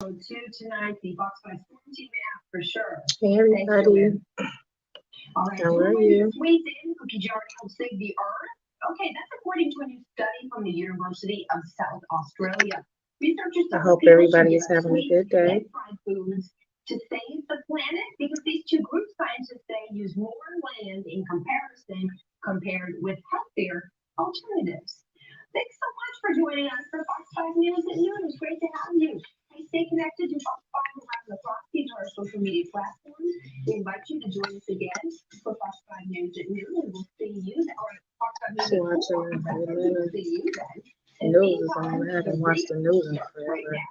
To tonight, the Box by Storm Team app for sure. Hey Thanks, everybody, Joanne. All right, how are doing you? Cuisine, cookie jar to help save the earth. Okay, that's according to a new study from the University of South Australia. Researchers I tell us hope people should everybody give is up having a sweets good day. and fried foods to save the planet because these two groups, scientists say, use more land in comparison compared with healthier alternatives. Thanks so much for joining us for Fox 5 News at noon. It's great to have you. Hey, stay connected to Fox 5 around the clock. These are our social media platforms. We invite you to join us again for Fox 5 News at noon, and we'll see you or Fox 5 News So at 4. watching We'll Atlanta see you then. And news is meanwhile, on. I the haven't watched radio the news in starts right forever. now.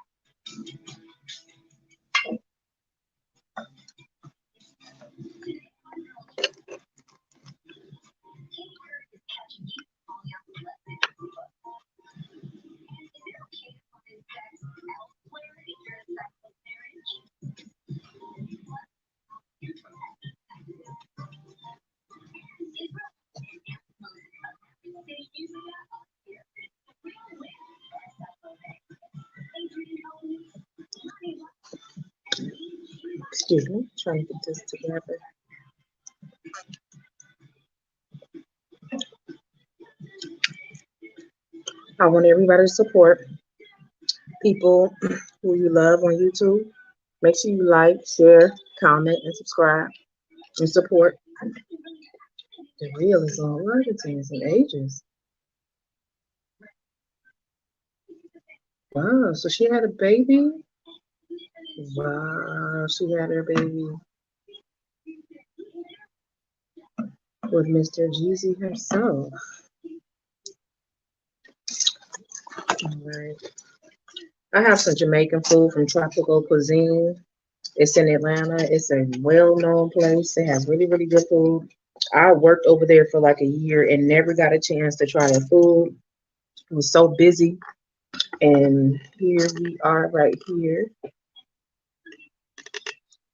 Excuse me, trying to get this together. I want everybody to support people who you love on YouTube. Make sure you like, share, comment, and subscribe and support. The real is on royalties and ages. Wow, so she had a baby? Wow, she had her baby with Mr. Jeezy himself. All right. I have some Jamaican food from Tropical Cuisine. It's in Atlanta. It's a well-known place. It has really, really good food. I worked over there for like a year and never got a chance to try the food. I was so busy. And here we are right here.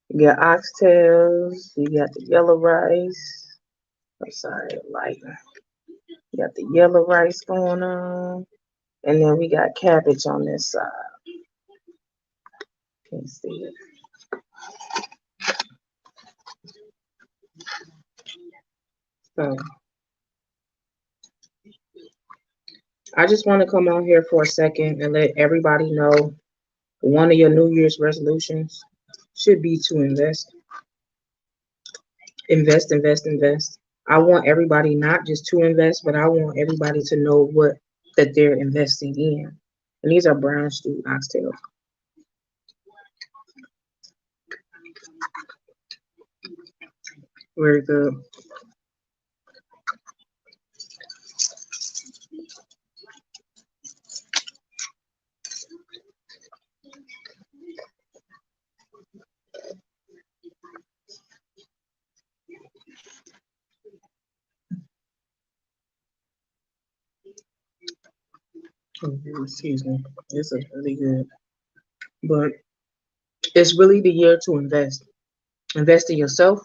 You got oxtails. You got the yellow rice. I'm sorry, like you got the yellow rice going on. And then we got cabbage on this side. Can't see it. So I just want to come out here for a second and let everybody know one of your New Year's resolutions should be to invest. Invest, invest, invest. I want everybody not just to invest, but I want everybody to know what that they're investing in. And these are brown stew oxtails. Very good. Excuse me. This is really good. But it's really the year to invest. Invest in yourself,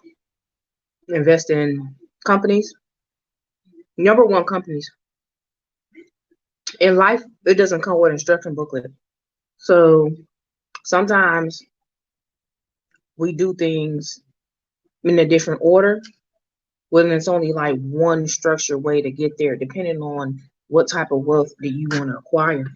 invest in companies. Number one, companies. In life, it doesn't come with an instruction booklet. So sometimes we do things in a different order when it's only like one structured way to get there, depending on what type of wealth that you want to acquire.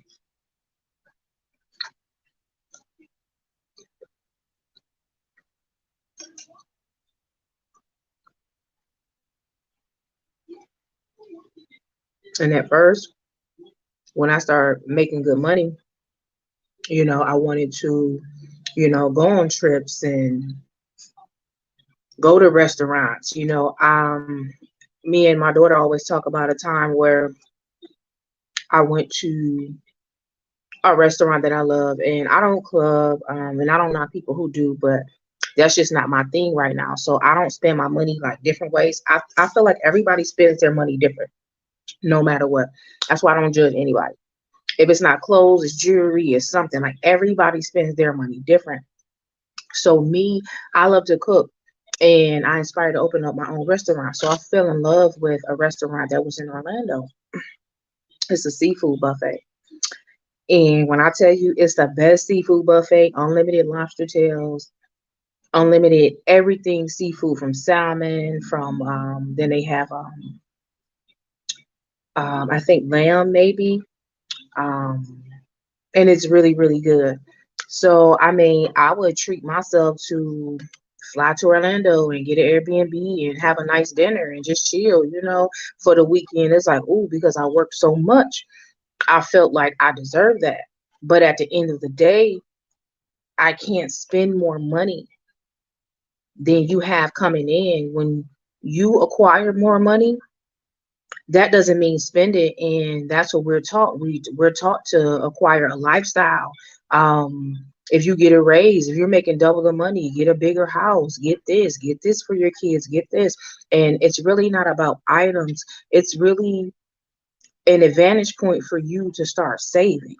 And at first, when I started making good money, I wanted to, go on trips and go to restaurants. Me and my daughter always talk about a time where I went to a restaurant that I love, and I don't club, and I don't know people who do, but that's just not my thing right now. So I don't spend my money like different ways. I feel like everybody spends their money different, no matter what. That's why I don't judge anybody. If it's not clothes, it's jewelry, it's something. Like everybody spends their money different. So me, I love to cook, and I inspired to open up my own restaurant. So I fell in love with a restaurant that was in Orlando. It's a seafood buffet. And when I tell you it's the best seafood buffet, unlimited lobster tails, unlimited everything seafood from salmon, from then they have I think lamb maybe. Um and it's really, really good. So I mean, I would treat myself to fly to Orlando and get an Airbnb and have a nice dinner and just chill, for the weekend. It's like, ooh, because I worked so much, I felt like I deserved that. But at the end of the day, I can't spend more money than you have coming in. When you acquire more money, that doesn't mean spend it, and that's what we're taught. We're taught to acquire a lifestyle. If you get a raise, if you're making double the money, get a bigger house, get this for your kids, get this. And it's really not about items. It's really an advantage point for you to start saving.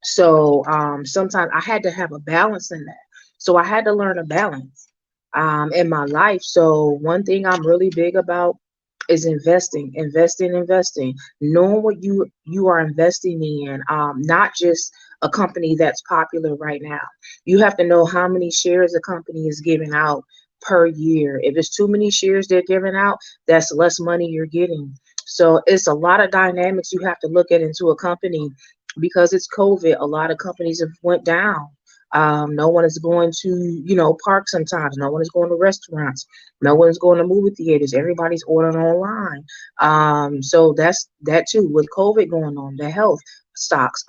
So sometimes I had to have a balance in that. So I had to learn a balance in my life. So one thing I'm really big about is investing, knowing what you are investing in, not just a company that's popular right now. You have to know how many shares a company is giving out per year. If it's too many shares they're giving out, that's less money you're getting. So it's a lot of dynamics you have to look at into a company. Because it's COVID, a lot of companies have went down. No one is going to, park sometimes. No one is going to restaurants. No one is going to movie theaters. Everybody's ordering online. So that's that too. With COVID going on, the health stocks.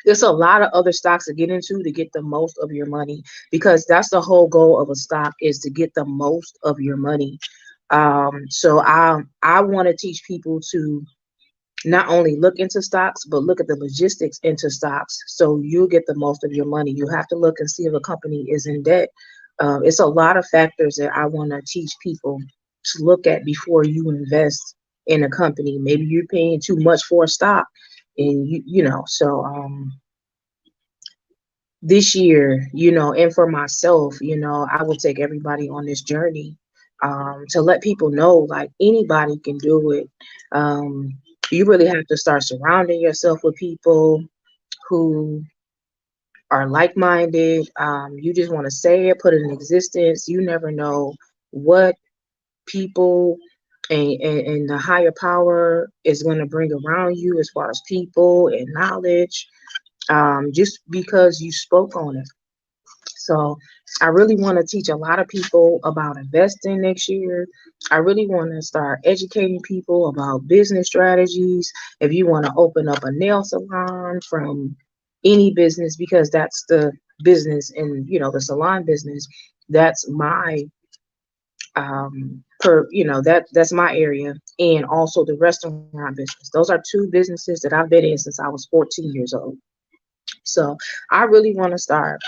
There's a lot of other stocks to get into to get the most of your money, because that's the whole goal of a stock, is to get the most of your money. So I want to teach people to not only look into stocks, but look at the logistics into stocks, so you'll get the most of your money. You have to look and see if a company is in debt. It's a lot of factors that I want to teach people to look at before you invest in a company. Maybe you're paying too much for a stock, and so this year, and for myself, I will take everybody on this journey, to let people know, like, anybody can do it. Um, you really have to start surrounding yourself with people who are like-minded. You just want to say it, put it in existence. You never know what people and the higher power is going to bring around you as far as people and knowledge, just because you spoke on it. So I really want to teach a lot of people about investing next year. I really want to start educating people about business strategies. If you want to open up a nail salon, from any business, because that's the business, and the salon business, that's my that's my area. And also the restaurant business. Those are two businesses that I've been in since I was 14 years old. So I really want to start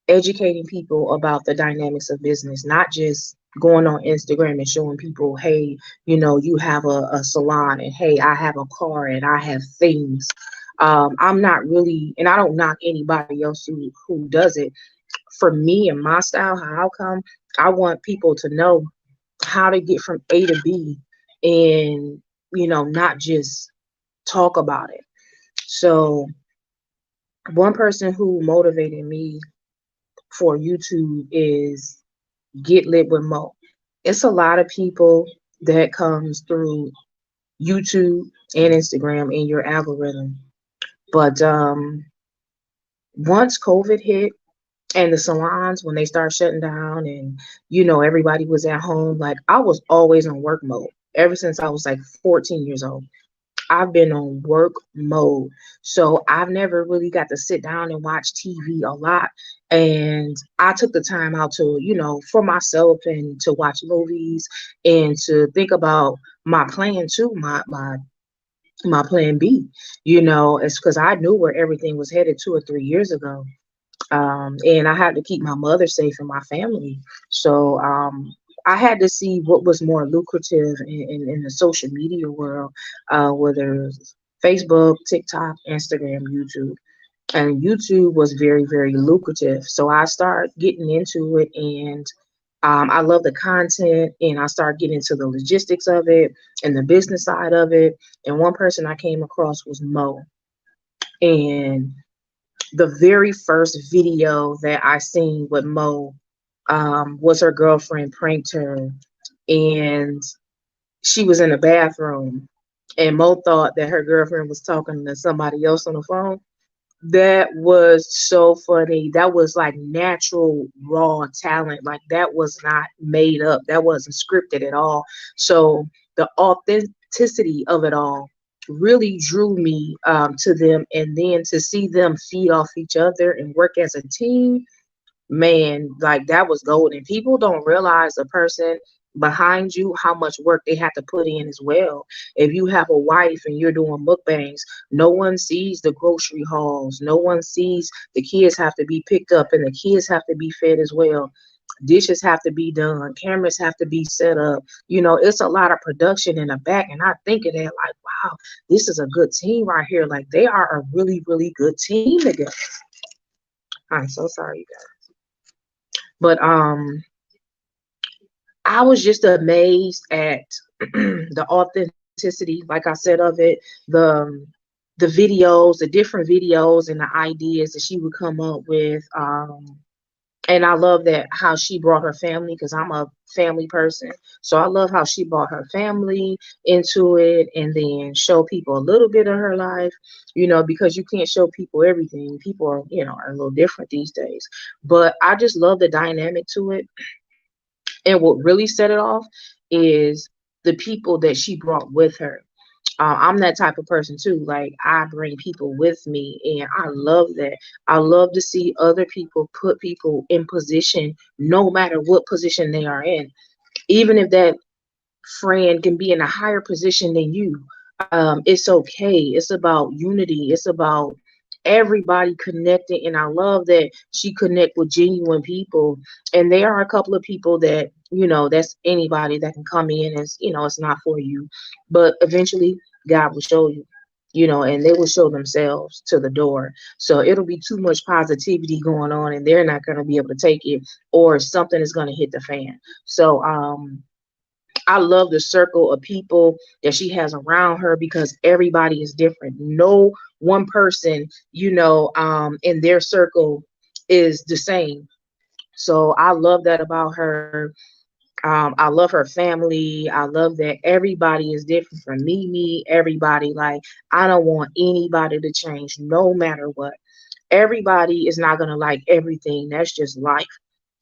educating people about the dynamics of business, not just going on Instagram and showing people, hey, you have a salon, and hey, I have a car and I have things. I'm not really, and I don't knock anybody else who does it. For me and my style, how come I want people to know how to get from A to B, and not just talk about it. So one person who motivated me for YouTube is Get Lit with Mo. It's a lot of people that comes through YouTube and Instagram in your algorithm. But once COVID hit and the salons, when they start shutting down, and everybody was at home, like, I was always on work mode ever since I was like 14 years old. I've been on work mode. So I've never really got to sit down and watch TV a lot. And I took the time out to, for myself, and to watch movies, and to think about my plan too, my plan B. It's because I knew where everything was headed 2 or 3 years ago. And I had to keep my mother safe and my family. So I had to see what was more lucrative in the social media world, whether it's Facebook, TikTok, Instagram, YouTube. And YouTube was very, very lucrative. So I started getting into it, and I love the content, and I started getting into the logistics of it and the business side of it. And one person I came across was Mo. And the very first video that I seen with Mo was her girlfriend pranked her, and she was in the bathroom, and Mo thought that her girlfriend was talking to somebody else on the phone. That was so funny. That was like natural, raw talent. Like that was not made up. That wasn't scripted at all. So the authenticity of it all really drew me to them. And then to see them feed off each other and work as a team, man, like that was golden. People don't realize the person behind you how much work they have to put in as well. If you have a wife and you're doing mukbangs, no one sees the grocery hauls, no one sees the kids have to be picked up and the kids have to be fed as well. Dishes have to be done, cameras have to be set up. It's a lot of production in the back, and I think of that like, wow, this is a good team right here. Like they are a really, really good team together. I'm so sorry, you guys. But I was just amazed at the authenticity, like I said, of it, the videos, the different videos and the ideas that she would come up with. And I love that how she brought her family, because I'm a family person. So I love how she brought her family into it and then show people a little bit of her life, because you can't show people everything. People are a little different these days. But I just love the dynamic to it. And what really set it off is the people that she brought with her. I'm that type of person too. Like I bring people with me, and I love that. I love to see other people put people in position, no matter what position they are in, even if that friend can be in a higher position than you. It's okay. It's about unity. It's about everybody connecting, and I love that she connect with genuine people. And there are a couple of people that that's anybody that can come in as it's not for you, but eventually God will show you. And they will show themselves to the door. So it'll be too much positivity going on, and they're not going to be able to take it, or something is going to hit the fan. So I love the circle of people that she has around her, because everybody is different. No one person, in their circle is the same. So I love that about her. I love her family. I love that everybody is different from me, everybody. Like, I don't want anybody to change no matter what. Everybody is not going to like everything. That's just life.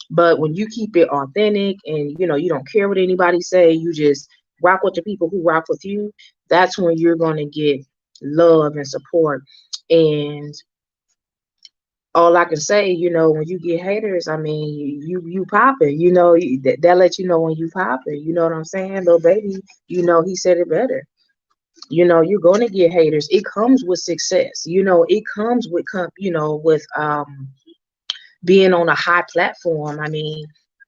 But when you keep it authentic and you don't care what anybody say, you just rock with the people who rock with you, that's when you're going to get love and support. And all I can say, when you get haters, I mean, you popping, that lets you know when you popping. You know what I'm saying? Little baby, he said it better. You're going to get haters. It comes with success. It comes with with being on a high platform. I mean,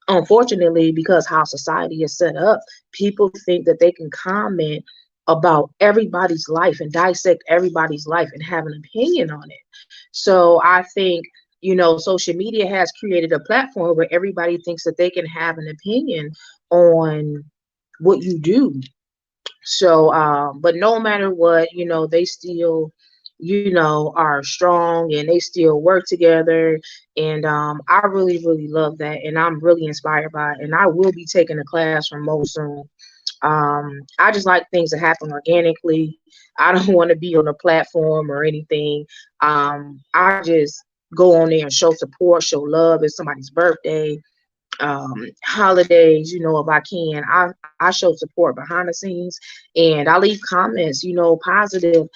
unfortunately, because how society is set up, people think that they can comment about everybody's life and dissect everybody's life and have an opinion on it. So I think, social media has created a platform where everybody thinks that they can have an opinion on what you do. So, but no matter what, they still, are strong, and they still work together. And I really, really love that. And I'm really inspired by it. And I will be taking a class from Mo soon. I just like things to happen organically. I don't want to be on a platform or anything. I just go on there and show support, show love. It's somebody's birthday, holidays, if I can, I show support behind the scenes, and I leave comments, positive,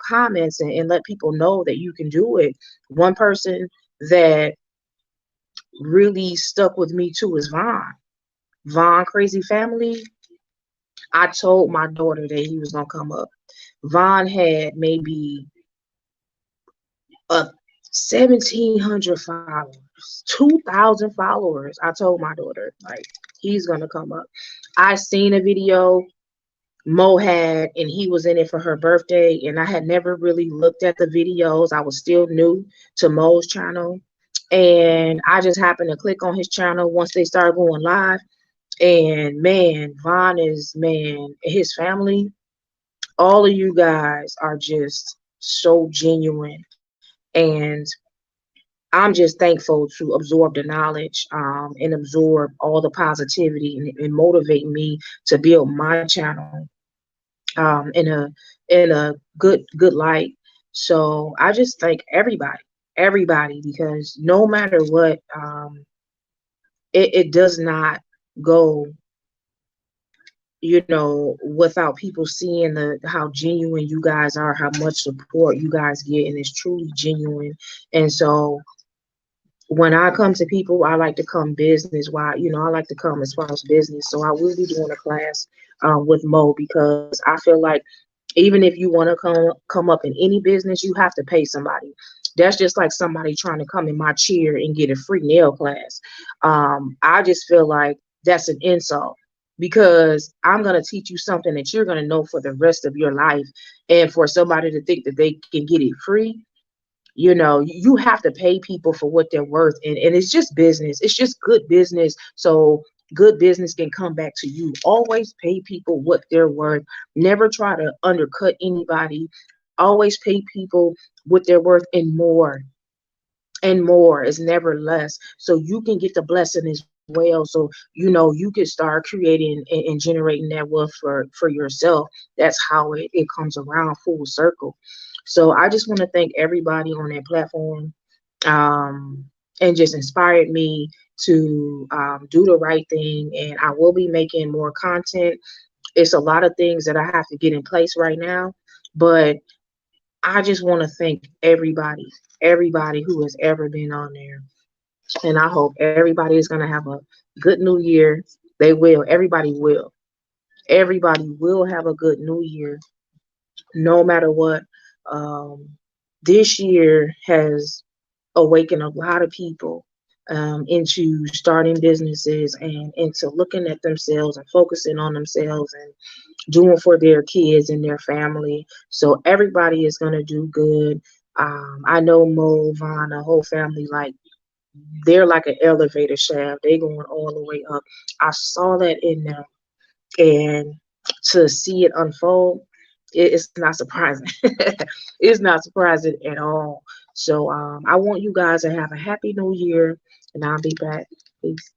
comments, and let people know that you can do it. One person that really stuck with me too is Vaughn Crazy Family. I told my daughter that he was gonna come up. Vaughn had maybe a 1,700 followers, 2,000 followers. I told my daughter, like, he's gonna come up. I seen a video Mo had, and he was in it for her birthday, and I had never really looked at the videos. I was still new to Mo's channel, and I just happened to click on his channel once they started going live. And man, Vaughn is, man, his family, all of you guys are just so genuine. And I'm just thankful to absorb the knowledge, and absorb all the positivity, and motivate me to build my channel, in a good light. So I just thank everybody, because no matter what, it does not go, without people seeing the how genuine you guys are, how much support you guys get, and it's truly genuine. And so when I come to people, I like to come business. Why, I like to come as far as business. So I will be doing a class, with Mo, because I feel like even if you want to come up in any business, you have to pay somebody. That's just like somebody trying to come in my chair and get a free nail class. I just feel like that's an insult, because I'm going to teach you something that you're going to know for the rest of your life. And for somebody to think that they can get it free, you have to pay people for what they're worth. And it's just business. It's just good business. So good business can come back to you. Always pay people what they're worth. Never try to undercut anybody. Always pay people what they're worth, and more is never less, so you can get the blessing as well. So you can start creating and generating that wealth for yourself. That's how it comes around full circle. So I just want to thank everybody on that platform, um and just inspired me to, do the right thing. And I will be making more content. It's a lot of things that I have to get in place right now, but I just want to thank everybody who has ever been on there. And I hope everybody is going to have a good new year. They will. Everybody will. Everybody will have a good new year, no matter what. Um, this year has awakened a lot of people, into starting businesses and into looking at themselves and focusing on themselves and doing for their kids and their family. So everybody is going to do good. I know Mo, Vaughn, the whole family, like they're like an elevator shaft. They going all the way up. I saw that in them, and to see it unfold, it's not surprising. It's not surprising at all. So I want you guys to have a happy new year, and I'll be back. Peace.